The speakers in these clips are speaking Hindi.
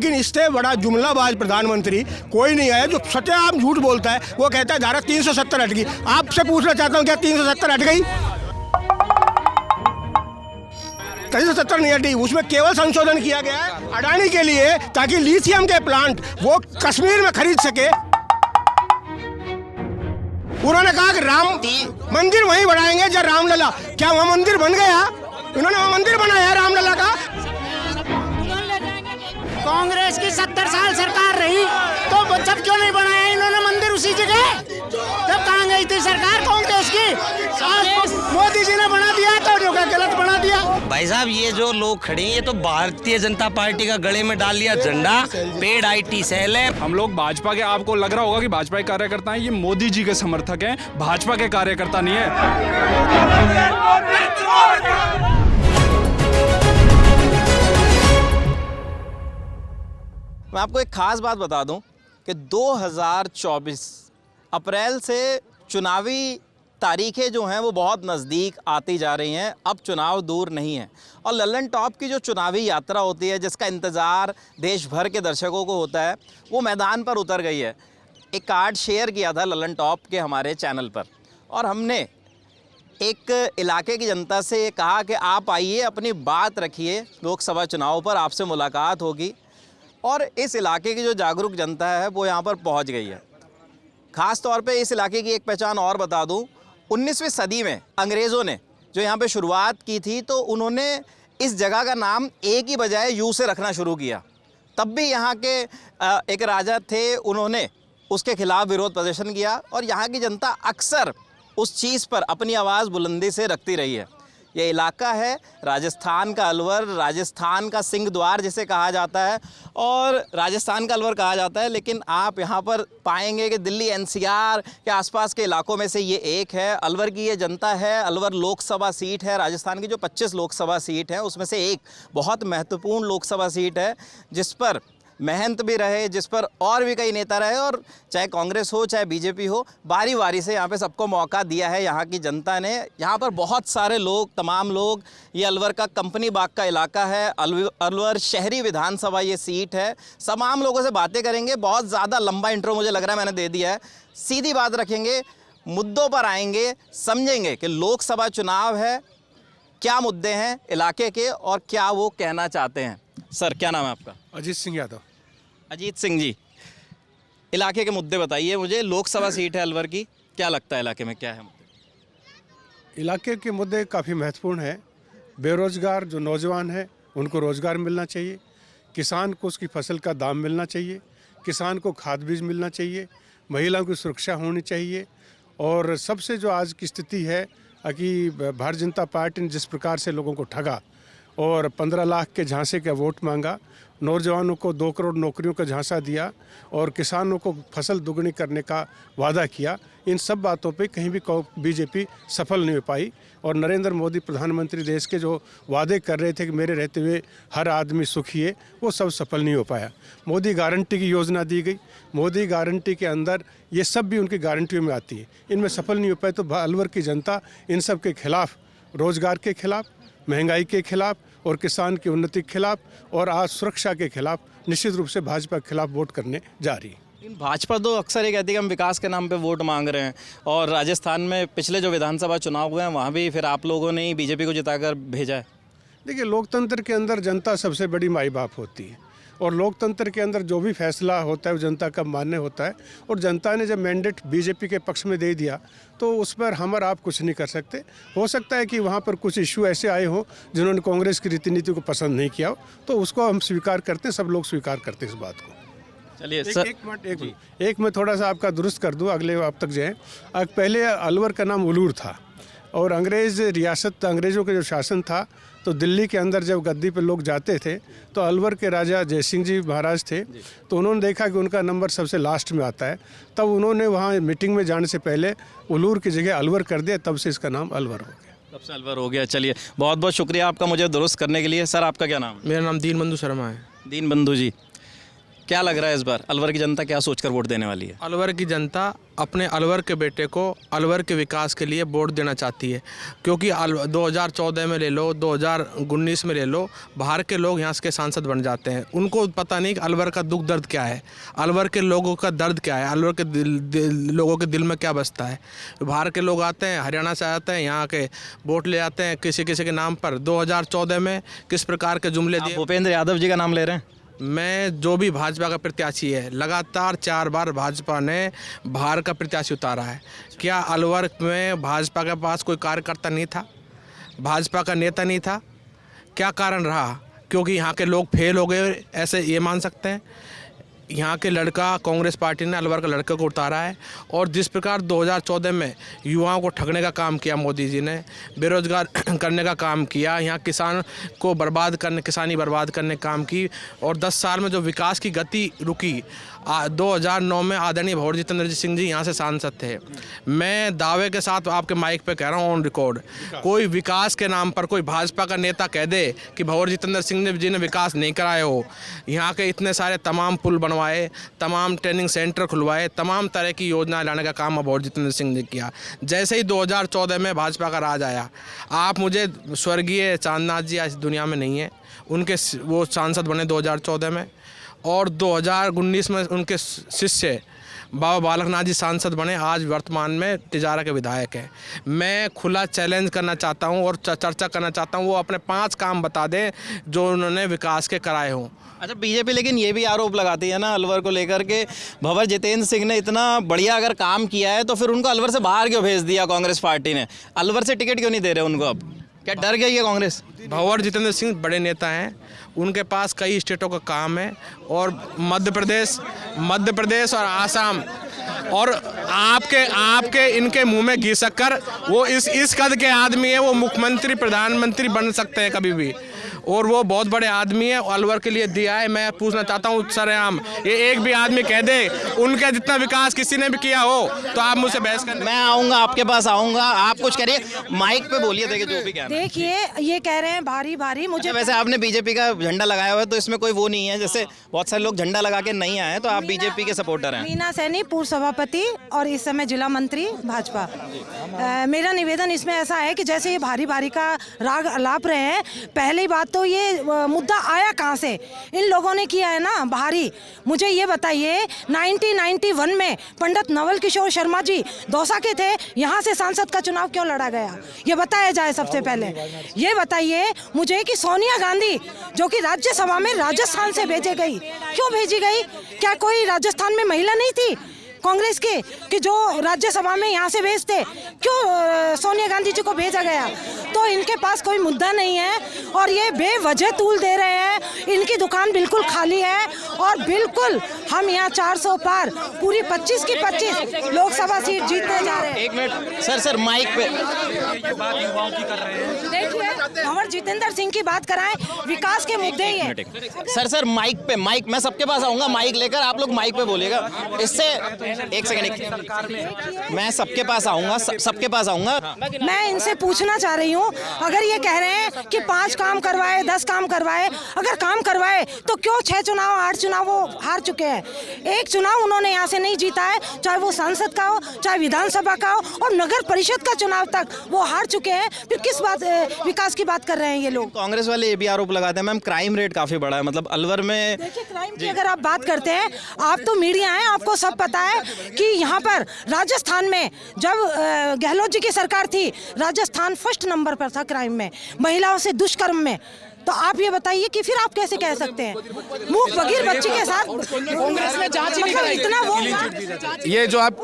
लेकिन इससे बड़ा जुमलाबाज प्रधानमंत्री कोई नहीं है जो सत्याम झूठ बोलता है। वो कहता है धारा 370 हट गई। आपसे पूछना चाहता हूँ, क्या 370 हट गई? 370 नहीं हटी, उसमें केवल संशोधन किया गया है अडानी के लिए, ताकि लिथियम के प्लांट वो कश्मीर में खरीद सके। उन्होंने कहा कि राम मंदिर वहीं बनाएंगे जब रामलला, क्या वहाँ मंदिर बन गया? इन्होंने वहाँ मंदिर बनाया रामलला का। कांग्रेस की 70 साल सरकार रही तो जब क्यों नहीं बनाया इन्होंने मंदिर उसी जगह? जब कहाँ गई थी सरकार कांग्रेस की? मोदी जी ने बना दिया तो जो गलत बना दिया। भाई साहब, ये जो लोग खड़े हैं ये तो भारतीय जनता पार्टी का गले में डाल लिया झंडा, पेड IT सेल है। हम लोग भाजपा के, आपको लग रहा होगा कि भाजपा के कार्यकर्ता हैं, ये मोदी जी के समर्थक हैं, भाजपा के कार्यकर्ता नहीं है। मैं आपको एक खास बात बता दूं कि 2024 अप्रैल से चुनावी तारीखें जो हैं वो बहुत नज़दीक आती जा रही हैं। अब चुनाव दूर नहीं है और लल्लन टॉप की जो चुनावी यात्रा होती है, जिसका इंतज़ार देश भर के दर्शकों को होता है, वो मैदान पर उतर गई है। एक कार्ड शेयर किया था लल्लन टॉप के हमारे चैनल पर और हमने एक इलाके की जनता से ये कहा कि आप आइए, अपनी बात रखिए, लोकसभा चुनाव पर आपसे मुलाकात होगी। और इस इलाके की जो जागरूक जनता है वो यहाँ पर पहुँच गई है। ख़ास तौर पे इस इलाके की एक पहचान और बता दूँ, 19वीं सदी में अंग्रेज़ों ने जो यहाँ पे शुरुआत की थी तो उन्होंने इस जगह का नाम ए की बजाय यू से रखना शुरू किया। तब भी यहाँ के एक राजा थे, उन्होंने उसके खिलाफ विरोध प्रदर्शन किया और यहाँ की जनता अक्सर उस चीज़ पर अपनी आवाज़ बुलंदी से रखती रही है। ये इलाका है राजस्थान का अलवर, राजस्थान का सिंह द्वार जिसे कहा जाता है और राजस्थान का अलवर कहा जाता है। लेकिन आप यहाँ पर पाएंगे कि दिल्ली NCR के आसपास के इलाकों में से ये एक है। अलवर की ये जनता है। अलवर लोकसभा सीट है, राजस्थान की जो 25 लोकसभा सीट है उसमें से एक बहुत महत्वपूर्ण लोकसभा सीट है, जिस पर महंत भी रहे, जिस पर और भी कई नेता रहे, और चाहे कांग्रेस हो चाहे BJP हो, बारी बारी से यहाँ पे सबको मौका दिया है यहाँ की जनता ने। यहाँ पर बहुत सारे लोग, तमाम लोग, ये अलवर का कंपनी बाग का इलाका है, अलवर शहरी विधानसभा ये सीट है। तमाम लोगों से बातें करेंगे। बहुत ज़्यादा लंबा इंट्रो मुझे लग रहा है मैंने दे दिया है। सीधी बात रखेंगे, मुद्दों पर आएंगे, समझेंगे कि लोकसभा चुनाव है, क्या मुद्दे हैं इलाके के और क्या वो कहना चाहते हैं। सर, क्या नाम है आपका? अजीत सिंह यादव। अजीत सिंह जी, इलाके के मुद्दे बताइए मुझे। लोकसभा सीट है अलवर की, क्या लगता है इलाके में क्या है मुद्दे? इलाके के मुद्दे काफ़ी महत्वपूर्ण हैं। बेरोज़गार जो नौजवान हैं उनको रोज़गार मिलना चाहिए, किसान को उसकी फसल का दाम मिलना चाहिए, किसान को खाद बीज मिलना चाहिए, महिलाओं की सुरक्षा होनी चाहिए। और सबसे जो आज की स्थिति है कि भारतीय जनता पार्टी ने जिस प्रकार से लोगों को ठगा और 15 लाख के झांसे का वोट मांगा, नौजवानों को 2 करोड़ नौकरियों का झांसा दिया और किसानों को फसल दुगनी करने का वादा किया, इन सब बातों पे कहीं भी BJP सफल नहीं हो पाई। और नरेंद्र मोदी प्रधानमंत्री देश के जो वादे कर रहे थे कि मेरे रहते हुए हर आदमी सुखी है, वो सब सफल नहीं हो पाया। मोदी गारंटी की योजना दी गई, मोदी गारंटी के अंदर ये सब भी उनकी गारंटियों में आती है, इनमें सफल नहीं हो पाए। तो अलवर की जनता इन सब के खिलाफ, रोज़गार के खिलाफ, महंगाई के खिलाफ और किसान की उन्नति के खिलाफ और आज सुरक्षा के खिलाफ निश्चित रूप से भाजपा के खिलाफ वोट करने जा रही है। भाजपा तो अक्सर ये कहती है कि हम विकास के नाम पे वोट मांग रहे हैं, और राजस्थान में पिछले जो विधानसभा चुनाव हुए हैं वहाँ भी फिर आप लोगों ने ही BJP को जिताकर भेजा है। देखिए, लोकतंत्र के अंदर जनता सबसे बड़ी माई बाप होती है और लोकतंत्र के अंदर जो भी फैसला होता है वो जनता का मान्य होता है। और जनता ने जब मैंडेट BJP के पक्ष में दे दिया तो उस पर हम और आप कुछ नहीं कर सकते। हो सकता है कि वहाँ पर कुछ इश्यू ऐसे आए हों जिन्होंने कांग्रेस की रीति नीति को पसंद नहीं किया हो, तो उसको हम स्वीकार करते हैं, सब लोग स्वीकार करते हैं इस बात को। चलिए सर, एक मैं थोड़ा सा आपका दुरुस्त कर दूँ, अगले आप तक जाएँ। पहले अलवर का नाम उलूर था और अंग्रेज़ों का जो शासन था तो दिल्ली के अंदर जब गद्दी पे लोग जाते थे तो अलवर के राजा जय सिंह जी महाराज थे, तो उन्होंने देखा कि उनका नंबर सबसे लास्ट में आता है, तब उन्होंने वहाँ मीटिंग में जाने से पहले उलूर की जगह अलवर कर दिया, तब से इसका नाम अलवर हो गया। तब से अलवर हो गया। चलिए, बहुत बहुत शुक्रिया आपका मुझे दुरुस्त करने के लिए। सर, आपका क्या नाम है? मेरा नाम दीनबंधु शर्मा है। दीनबंधु जी, क्या लग रहा है इस बार अलवर की जनता क्या सोचकर वोट देने वाली है? अलवर की जनता अपने अलवर के बेटे को अलवर के विकास के लिए वोट देना चाहती है, क्योंकि 2014 में ले लो, 2019 में ले लो, बाहर के लोग यहाँ के सांसद बन जाते हैं। उनको पता नहीं कि अलवर का दुख दर्द क्या है, अलवर के लोगों का दर्द क्या है, अलवर के लोगों के दिल में क्या बसता है। बाहर के लोग आते हैं, हरियाणा से आते हैं, यहाँ के वोट ले आते हैं किसी किसी के नाम पर। 2014 में किस प्रकार के जुमले दिए। भूपेंद्र यादव जी का नाम ले रहे हैं? मैं जो भी भाजपा का प्रत्याशी है, लगातार 4 बार भाजपा ने बाहर का प्रत्याशी उतारा है। क्या अलवर में भाजपा के पास कोई कार्यकर्ता नहीं था, भाजपा का नेता नहीं था? क्या कारण रहा? क्योंकि यहाँ के लोग फेल हो गए, ऐसे ये मान सकते हैं। यहाँ के लड़का, कांग्रेस पार्टी ने अलवर का लड़के को उतारा है। और जिस प्रकार 2014 में युवाओं को ठगने का काम किया मोदी जी ने, बेरोजगार करने का काम किया, यहाँ किसान को बर्बाद करने, किसानी बर्बाद करने का काम की, और 10 साल में जो विकास की गति रुकी। 2009 में आदरणीय भंवर जितेंद्र सिंह जी यहाँ से सांसद थे। मैं दावे के साथ आपके माइक पे कह रहा हूँ, ऑन रिकॉर्ड, कोई विकास के नाम पर कोई भाजपा का नेता कह दे कि भंवर जितेंद्र सिंह जी ने विकास नहीं कराए हो, यहाँ के इतने सारे तमाम पुल बनवाए, तमाम ट्रेनिंग सेंटर खुलवाए, तमाम तरह की योजना लाने का काम भंवर जितेंद्र सिंह ने किया। जैसे ही 2014 में भाजपा का राज आया, आप मुझे स्वर्गीय चांदनाथ जी आज दुनिया में नहीं है, उनके वो सांसद बने 2014 में, और 2019 में उनके शिष्य बाबा बालकनाथ जी सांसद बने, आज वर्तमान में तिजारा के विधायक हैं। मैं खुला चैलेंज करना चाहता हूं और चर्चा करना चाहता हूं, वो अपने 5 काम बता दें जो उन्होंने विकास के कराए हों। अच्छा, बीजेपी लेकिन ये भी आरोप लगाती है ना अलवर को लेकर के, भंवर जितेंद्र सिंह ने इतना बढ़िया अगर काम किया है तो फिर उनको अलवर से बाहर क्यों भेज दिया कांग्रेस पार्टी ने? अलवर से टिकट क्यों नहीं दे रहे उनको? अब क्या डर गई है कांग्रेस? भंवर जितेंद्र सिंह बड़े नेता हैं, उनके पास कई स्टेटों का काम है, और मध्य प्रदेश और आसाम, और आपके इनके मुंह में घी शक्कर, वो इस कद के आदमी है, वो मुख्यमंत्री प्रधानमंत्री बन सकते हैं कभी भी, और वो बहुत बड़े आदमी है, अलवर के लिए दिया है। मैं पूछना चाहता हूँ सरेआम, ये एक भी आदमी कह दे उनका जितना विकास किसी ने भी किया हो तो आप मुझसे बहस कर। मैं आऊँगा आपके पास, आऊँगा, आप कुछ करिए, माइक पे बोलिए, देखिए जो भी कह रहे हैं। देखिए ये कह रहे हैं भारी भारी मुझे। वैसे आपने बीजेपी का झंडा लगाया हुआ है तो इसमें कोई वो नहीं है, जैसे बहुत सारे लोग झंडा लगा के नहीं आए, तो आप बीजेपी के सपोर्टर हैं। मीना सैनी पूर्व सभापति और इस समय जिला मंत्री भाजपा। मेरा निवेदन इसमें ऐसा है कि जैसे ये भारी भारी का राग अलाप रहे हैं, पहली बात तो ये मुद्दा आया कहाँ से? इन लोगों ने किया है ना भारी। मुझे ये बताइए, 1991 में पंडित नवल किशोर शर्मा जी दौसा के थे, यहाँ से सांसद का चुनाव क्यों लड़ा गया? ये बताया जाए सबसे पहले। ये बताइए मुझे कि सोनिया गांधी जो कि राज्यसभा में राजस्थान से भेजी गई, क्यों भेजी गई? क्या कोई राजस्थान में महिला नहीं थी कांग्रेस के कि जो राज्यसभा में यहाँ से भेजते? क्यों सोनिया गांधी जी को भेजा गया? तो इनके पास कोई मुद्दा नहीं है और ये बेवजह तूल दे रहे हैं। इनकी दुकान बिल्कुल खाली है और बिल्कुल हम यहाँ 400 पार पूरी 25 की 25 लोकसभा सीट जीतने जा रहे हैं। एक मिनट सर, माइक पे देखिए, भंवर जितेंद्र सिंह की बात कराएं, विकास के मुद्दे ही हैं। सर माइक पे, माइक मैं सबके पास आऊंगा, माइक लेकर आप लोग माइक पे बोलिएगा। इससे एक सेकंड, मैं सबके पास आऊंगा। मैं इनसे पूछना चाह रही हूँ, अगर ये कह रहे हैं कि 5 काम करवाए, 10 काम करवाए, अगर काम करवाए तो क्यों 6 चुनाव 8 चुनाव वो हार चुके हैं? एक चुनाव उन्होंने यहाँ से नहीं जीता है, चाहे वो सांसद का हो, चाहे विधानसभा का हो, और नगर परिषद का चुनाव तक वो हार चुके हैं। फिर किस बात विकास की बात कर रहे हैं ये लोग? कांग्रेस वाले ये भी आरोप लगाते हैं मैम, क्राइम रेट काफी बड़ा है, मतलब अलवर में। देखिए, क्राइम की अगर आप बात करते हैं, आप तो मीडिया हैं, आपको सब पता है कि यहाँ पर राजस्थान में जब गहलोत जी की सरकार थी, राजस्थान फर्स्ट नंबर पर था क्राइम में, महिलाओं से दुष्कर्म में। तो आप ये बताइए कि फिर आप कैसे कह सकते हैं मूक बगीर बच्ची के साथ कांग्रेस ने जांच नहीं कराई? इतना वो ये जो आप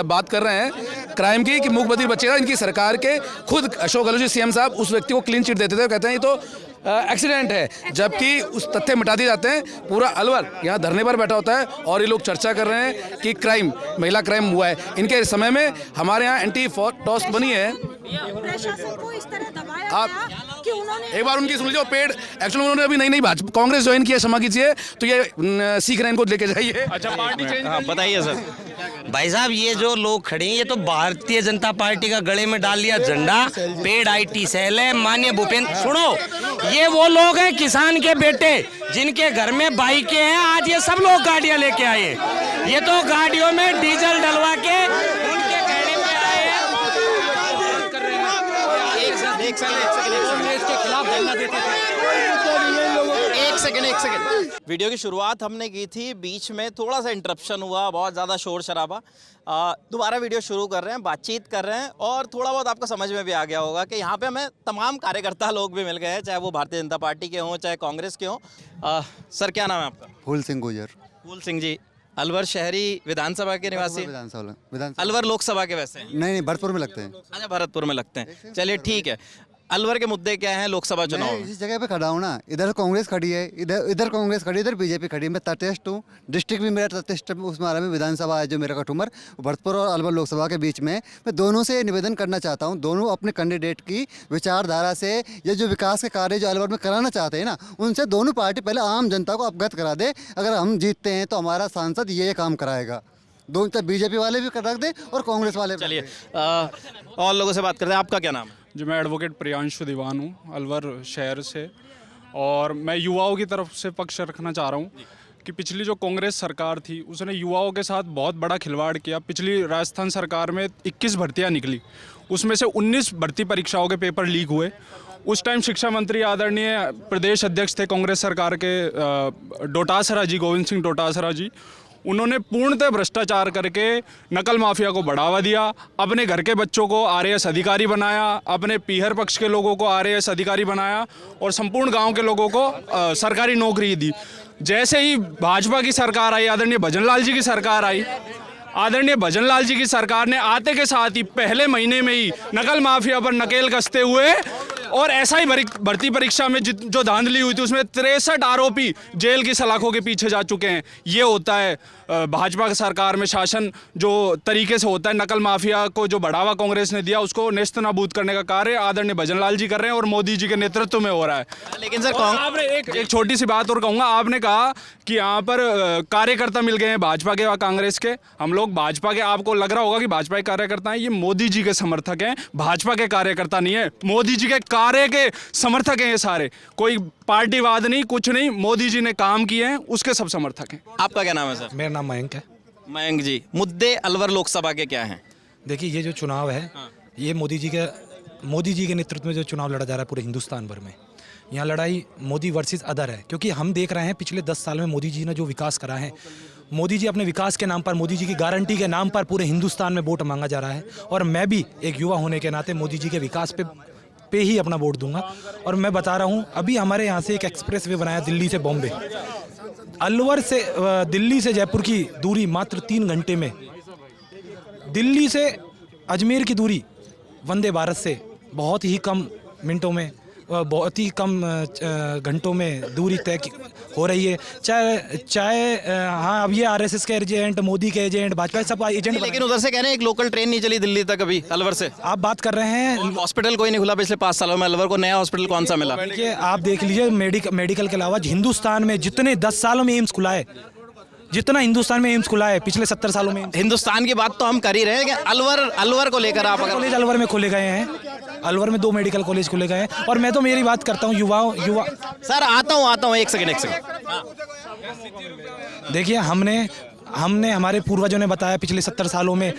बात कर रहे हैं क्राइम की कि मूक बधिर बच्चे का, इनकी सरकार के खुद अशोक गहलोत जी सीएम साहब उस व्यक्ति को क्लीन चिट देते थे, कहते हैं ये तो एक्सीडेंट है, जबकि उस तथ्य मिटा दिए जाते हैं। पूरा अलवर यहाँ धरने पर बैठा होता है और ये लोग चर्चा कर रहे हैं कि क्राइम, महिला क्राइम हुआ है। इनके समय में हमारे यहाँ एंटी टॉस बनी है। प्रशासन को इस तरह दबाया आप गया कि उन्होंने एक बार उनकी सुन लीजिए, पेड एक्चुअली उन्होंने अभी नई भाजपा कांग्रेस ज्वाइन किया, क्षमा कीजिए, तो ये सीख रहे हैं, इनको लेके जाइए। अच्छा, पार्टी चेंज हाँ, बताइए सर। भाई साहब ये जो लोग खड़े हैं ये तो भारतीय जनता पार्टी का गले में डाल लिया झंडा। पेड IT सेल है। माननीय भूपेंद्र, सुनो, ये वो लोग हैं किसान के बेटे जिनके घर में बाइकें हैं, आज ये सब लोग गाड़ियां लेके आए हैं। ये तो गाड़ियों में डीजल डलवा के उनके कहने पे आए हैं। एक सेकंड। वीडियो की शुरुआत हमने की थी, बीच में थोड़ा सा इंटरप्शन हुआ, बहुत ज़्यादा शोर शराबा। दोबारा वीडियो शुरू कर रहे हैं, बातचीत कर रहे हैं और थोड़ा बहुत आपको समझ में भी आ गया होगा कि यहाँ पे हमें तमाम कार्यकर्ता लोग भी मिल गए हैं, चाहे वो भारतीय जनता पार्टी के हों चाहे कांग्रेस के हों। सर क्या नाम है आपका? फूल सिंह गुजर। फूल सिंह जी, अलवर शहरी विधानसभा के निवासी? विधानसभा। अलवर लोकसभा के वैसे हैं? नहीं, भरतपुर में लगते हैं। अच्छा, भरतपुर में लगते हैं। चलिए ठीक है। अलवर के मुद्दे क्या हैं लोकसभा चुनाव में? इसी जगह पे खड़ा हूँ ना, इधर कांग्रेस खड़ी है, इधर कांग्रेस खड़ी है, इधर बीजेपी खड़ी है। मैं तटस्थ हूँ, डिस्ट्रिक्ट भी मेरा तटस्थ उसमें आ रहा है। विधानसभा है जो मेरा कठुमर, भरतपुर और अलवर लोकसभा के बीच में। मैं दोनों से निवेदन करना चाहता हूँ, दोनों अपने कैंडिडेट की विचारधारा से या जो विकास के कार्य जो अलवर में कराना चाहते हैं ना, उनसे दोनों पार्टी पहले आम जनता को अवगत करा दे। अगर हम जीतते हैं तो हमारा सांसद ये काम कराएगा। दोनों बीजेपी वाले भी रख दे और कांग्रेस वाले भी। चलिए और लोगों से बात करते हैं। आपका क्या नाम है? जी, मैं एडवोकेट प्रियांशु दीवान हूँ, अलवर शहर से, और मैं युवाओं की तरफ से पक्ष रखना चाह रहा हूँ कि पिछली जो कांग्रेस सरकार थी उसने युवाओं के साथ बहुत बड़ा खिलवाड़ किया। पिछली राजस्थान सरकार में 21 भर्तियाँ निकली, उसमें से 19 भर्ती परीक्षाओं के पेपर लीक हुए। उस टाइम शिक्षा मंत्री आदरणीय प्रदेश अध्यक्ष थे कांग्रेस सरकार के डोटासरा जी, गोविंद सिंह डोटासरा जी। उन्होंने पूर्णतः भ्रष्टाचार करके नकल माफिया को बढ़ावा दिया, अपने घर के बच्चों को RAS अधिकारी बनाया, अपने पीहर पक्ष के लोगों को RAS अधिकारी बनाया और संपूर्ण गांव के लोगों को सरकारी नौकरी दी। जैसे ही भाजपा की सरकार आई, आदरणीय भजनलाल जी की सरकार आई, आदरणीय भजनलाल जी की सरकार ने आते के साथ ही पहले महीने में ही नकल माफिया पर नकेल कसते हुए और ऐसा ही भर्ती परीक्षा में जो धांधली हुई थी उसमें 63 आरोपी जेल की सलाखों के पीछे जा चुके हैं। ये होता है भाजपा की सरकार में शासन, जो तरीके से होता है। नकल माफिया को जो बढ़ावा कांग्रेस ने दिया उसको नेस्तनाबूद करने का कार्य आदरणीय भजनलाल जी कर रहे हैं और मोदी जी के नेतृत्व में हो रहा है। लेकिन सर आपने एक छोटी सी बात और कहूँगा, आपने कहा कि यहाँ पर कार्यकर्ता मिल गए हैं भाजपा के व कांग्रेस के। हम लोग भाजपा के, आपको लग रहा होगा कि भाजपा के कार्यकर्ता हैं, ये मोदी जी के समर्थक हैं, भाजपा के कार्यकर्ता नहीं है। मोदी जी के कार्य के समर्थक हैं ये सारे, कोई पार्टीवाद नहीं, कुछ नहीं। मोदी जी ने काम किए हैं उसके सब समर्थक हैं। आपका क्या नाम है सर? मेरा नाम मयंक है। मयंक जी, मुद्दे अलवर लोकसभा के क्या हैं? देखिए, ये जो चुनाव है ये मोदी जी के नेतृत्व में जो चुनाव लड़ा जा रहा है पूरे हिंदुस्तान भर में, यहाँ लड़ाई मोदी वर्सेस अदर है। क्योंकि हम देख रहे हैं पिछले 10 साल में मोदी जी ने जो विकास करा है, मोदी जी अपने विकास के नाम पर, मोदी जी की गारंटी के नाम पर पूरे हिंदुस्तान में वोट मांगा जा रहा है। और मैं भी एक युवा होने के नाते मोदी जी के विकास पे ही अपना वोट दूंगा। और मैं बता रहा हूँ, अभी हमारे यहाँ से एक एक्सप्रेस वे बनाया दिल्ली से बॉम्बे, अलवर से दिल्ली से जयपुर की दूरी मात्र 3 घंटे में, दिल्ली से अजमेर की दूरी वंदे भारत से बहुत ही कम मिनटों में, बहुत ही कम घंटों में दूरी तय हो रही है। चाहे हाँ, अब ये RSS के एजेंट, मोदी के एजेंट, भाजपा सब एजेंट। लेकिन उधर से कह रहे हैं एक लोकल ट्रेन नहीं चली दिल्ली तक अभी अलवर से। आप बात कर रहे हैं, हॉस्पिटल कोई नहीं खुला पिछले 5 सालों में। अलवर को नया हॉस्पिटल कौन सा मिला? देखिए, आप देख लीजिए, मेडिकल के अलावा हिंदुस्तान में जितने 10 सालों में एम्स खुला है, जितना हिंदुस्तान में एम्स खुला है पिछले 70 सालों में। हिंदुस्तान की बात तो हम कर ही रहे हैं कि अलवर को लेकर आप कॉलेज अलवर में खोले गए हैं, अलवर में 2 मेडिकल कॉलेज खोले गए हैं। और मैं तो मेरी बात करता हूँ युवा सर, आता हूँ एक सेकंड। देखिए, हमने हमारे पूर्वजों ने बताया पिछले 70 सालों में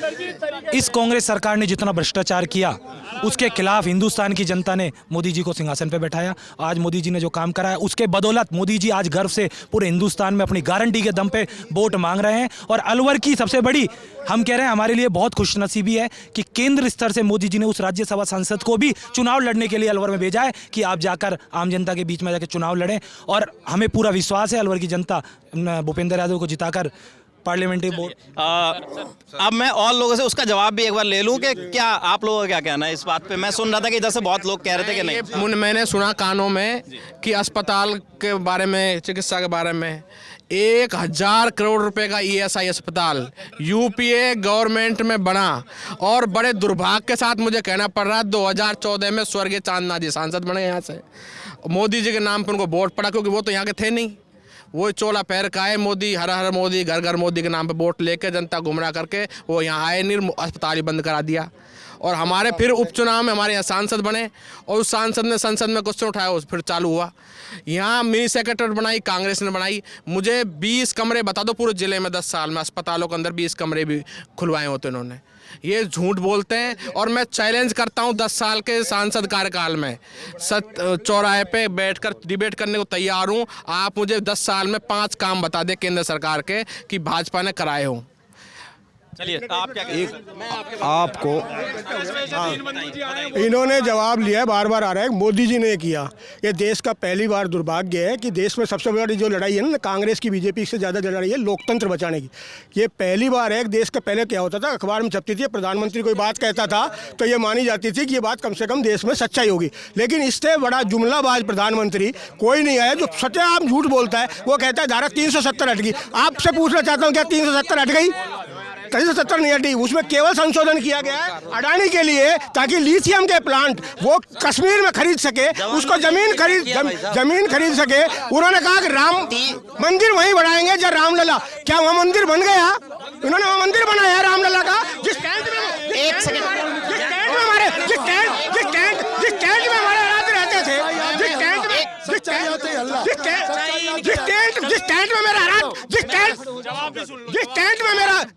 इस कांग्रेस सरकार ने जितना भ्रष्टाचार किया उसके खिलाफ हिंदुस्तान की जनता ने मोदी जी को सिंहासन पर बैठाया। आज मोदी जी ने जो काम करा है उसके बदौलत मोदी जी आज गर्व से पूरे हिंदुस्तान में अपनी गारंटी के दम पे वोट मांग रहे हैं। और अलवर की सबसे बड़ी, हम कह रहे हैं, हमारे लिए बहुत खुशनसीबी है कि केंद्र स्तर से मोदी जी ने उस राज्यसभा सांसद को भी चुनाव लड़ने के लिए अलवर में भेजा है कि आप जाकर आम जनता के बीच में जाकर चुनाव लड़ें। और हमें पूरा विश्वास है अलवर की जनता भूपेंद्र यादव को जिताकर पार्लियामेंट्री बोर्ड। अब मैं और लोगों से उसका जवाब भी एक बार ले लूं कि क्या आप लोगों का क्या कहना है इस बात पे? मैं सुन रहा था कि इधर से बहुत लोग कह रहे थे कि नहीं। मैंने सुना कानों में कि अस्पताल के बारे में, चिकित्सा के बारे में 1000 करोड़ रुपए का ESI अस्पताल UPA गवर्नमेंट में बना। और बड़े दुर्भाग्य के साथ मुझे कहना पड़ रहा है 2014 में स्वर्गीय चांदना जी सांसद बने यहाँ से, मोदी जी के नाम पर उनको वोट पड़ा, क्योंकि वो तो यहाँ के थे नहीं। वो चोला पैर का है मोदी, हर हर मोदी, घर घर मोदी के नाम पे वोट लेके जनता गुमराह करके वो यहाँ आए, अस्पताल ही बंद करा दिया। और हमारे फिर उपचुनाव में हमारे यहाँ सांसद बने और उस सांसद ने संसद में क्वेश्चन उठाया, उस फिर चालू हुआ। यहाँ मिनी सेक्रेटरी बनाई, कांग्रेस ने बनाई। मुझे 20 कमरे बता दो पूरे ज़िले में 10 साल में अस्पतालों के अंदर 20 कमरे भी खुलवाए होते इन्होंने। ये झूठ बोलते हैं और मैं चैलेंज करता हूँ 10 साल के सांसद कार्यकाल में चौराहे पे बैठकर डिबेट करने को तैयार हूँ। आप मुझे 10 साल में 5 काम बता दें केंद्र सरकार के कि भाजपा ने कराए हों। चलिए आप क्या आपको इन्होंने जवाब लिया है, बार बार आ रहा है मोदी जी ने किया। ये देश का पहली बार दुर्भाग्य है कि देश में सबसे बड़ी जो लड़ाई है ना कांग्रेस की बीजेपी से ज़्यादा लड़ाई है लोकतंत्र बचाने की। ये पहली बार है। देश का पहले क्या होता था, अखबार में छपती थी, प्रधानमंत्री कोई बात कहता था तो ये मानी जाती थी कि ये बात कम से कम देश में सच्चाई होगी। लेकिन इससे बड़ा जुमलाबाज प्रधानमंत्री कोई नहीं आया। जो सत्याम झूठ बोलता है वो कहता है धारा 370 हट गई। आपसे पूछना चाहता हूँ क्या 370 हट गई? 370 नहीं हटी। उसमें केवल संशोधन किया गया है अडानी के लिए, ताकि लिथियम के प्लांट वो कश्मीर में खरीद सके, उसको जमीन खरीद सके। उन्होंने कहा कि राम मंदिर वहीं बनाएंगे जब रामलला। क्या वहाँ मंदिर बन गया? उन्होंने वहाँ मंदिर बनाया रामलला का। जिस टेंट में हमारे आराध्य रहते थे,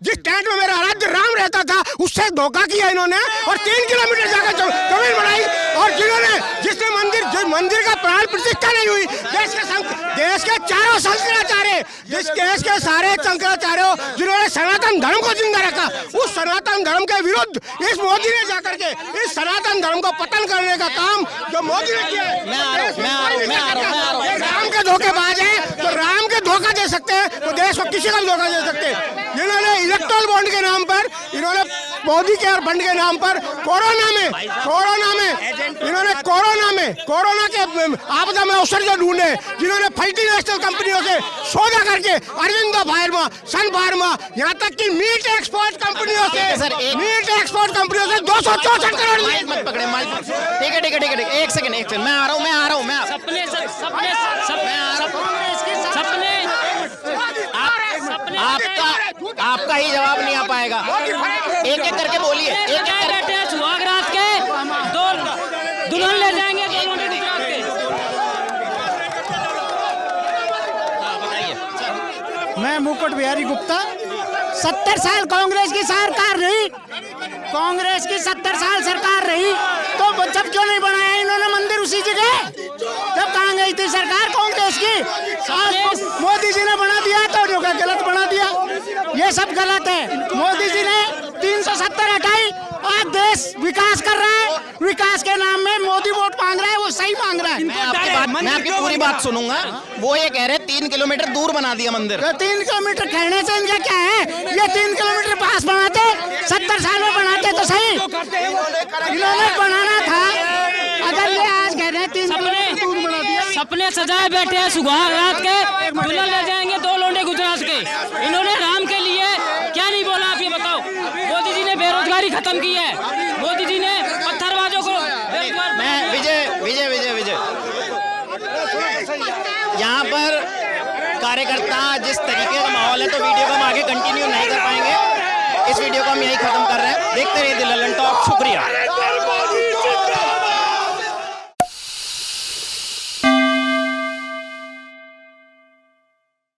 जिस टेंट में मेरा आराध्य राम रहता था, उससे धोखा किया इन्होंने और 3 किलोमीटर जाकर जमीन बनाई। और जिसने मंदिर का प्राण प्रतिष्ठा नहीं हुई, देश के चारों शंकराचार्य, देश के सारे शंकराचार्यों जिन्होंने सनातन धर्म को जिंदा रखा, उस सनातन धर्म के विरुद्ध इस मोदी ने जाकर के इस सनातन धर्म को पतन करने का काम जो मोदी ने किया है। राम के धोखेबाज है, तो राम के धोखा दे सकते हैं तो देश को किसी का धोखा दे सकते हैं। जिन्होंने इलेक्ट्रल बॉन्ड के नाम पर, इन्होंने मोदी केयर फंड के नाम पर कोरोना में इन्होंने कोरोना के आपदा में अवसर जो ढूंढे, जिन्होंने मल्टीनेशनल कंपनियों से सौदा करके अरविंदो फार्मा, सन फार्मा, यहाँ तक कि मीट एक्सपोर्ट कंपनियों से 264 करोड़। मत पकड़े, ठीक है, एक सेकंड, मैं आ रहा हूँ। आपका ही जवाब नहीं आ पाएगा। एक एक करके बोलिए। एक एक करके सुहागरात के दो दुल्हन ले जाएंगे मैं मुकुट बिहारी गुप्ता। 70 साल कांग्रेस की सरकार रही, कांग्रेस की 70 साल सरकार रही, तो जब क्यों नहीं बनाया इन्होंने मंदिर उसी जगह? जब कहाँ गई थी सरकार कांग्रेस की? मोदी जी ने बना दिया तो जो गलत बना दिया। ये सब गलत है। मोदी जी ने 370 हटाई। आज देश विकास कर रहा है, विकास के नाम में मोदी वोट मांग रहा है, वो सही मांग रहा है। मैं आपकी पूरी बात सुनूंगा। वो ये कह रहे 3 किलोमीटर दूर बना दिया मंदिर। 3 किलोमीटर कहने से इनका क्या है? ये 3 किलोमीटर पास बनाते, 70 साल में बनाते तो सही। इन्होंने बनाना था। अगर ये आज कह रहे हैं 3 किलोमीटर दूर बना दिया। सपने सजाए बैठे हैं सुहागरात के, दुल्हन ले जाएंगे 2 लोंडे गुजरात के। इन्होंने राम के लिए क्या नहीं बोला, आप ये बताओ। मोदी जी ने बेरोजगारी खत्म की है, मोदी जी ने पत्थरबाजों को मैं विजय यहाँ पर कार्यकर्ता जिस तरीके का माहौल है, तो वीडियो को हम आगे कंटिन्यू नहीं कर पाएंगे। इस वीडियो को हम यही खत्म कर रहे हैं। देखते रहिए द ललन टॉक। शुक्रिया।